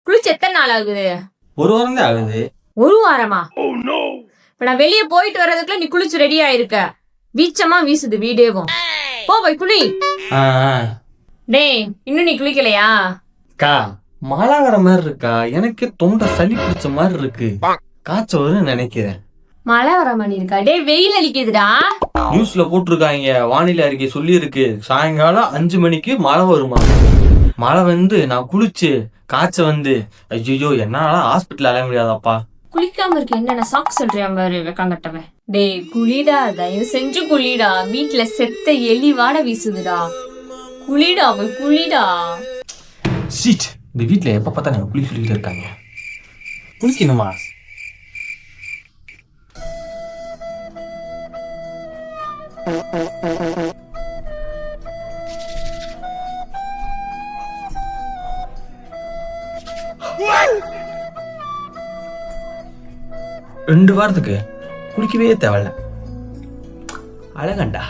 குளிச்சு எத்தனை நாள் ஆகுது? ஒரு வாரம் தான் ஆகுது. ஒரு வாரமா? இப்ப நான் வெளியே போயிட்டு வர்றதுக்குள்ள நீ குளிச்சு ரெடி ஆயிருக்க. வீச்சமா வீசுது வீடேவும். போய் குளி. டேய், இன்னும் நீ குளிக்கலையா? அக்கா, மழை வர மாதிரி இருக்கா? எனக்கு தொண்டை சளி பிடிச்ச மாதிரி இருக்கு. காய்ச்சல் வரும்னு நினைக்கிறேன். மழை வர மாதிரி இருக்கா? டேய், வெயில் அடிக்குதுடா. நியூஸ்ல போட்டிருக்காங்க, வானிலை அறிக்கை சொல்லி இருக்கு, சாயங்காலம் 5 மணிக்கு மழை வருமா. மழை வந்து நான் குளிச்சு காய்ச்ச வந்து ஐயோ என்னால ஹாஸ்பிட்டல் அலைய முடியாதாப்பா. குளிக்காம இருக்க என்னென்ன சாக்கு சொல்றியா பாரு வெக்காங்கட்டவன். டேய் குளிடா, தயவு செஞ்சு குளிடா. வீட்டுல செத்த எலி வாட வீசுதுடா. குளிடா, போய் குளிடா. சீட், இந்த வீட்டுல எப்ப பார்த்தா நாங்க குளி சொல்லிட்டு இருக்காங்க. குளிக்கணுமா? ரெண்டு வாரத்துக்கு குளிக்கவே தேவையில்ல. அழகண்டா.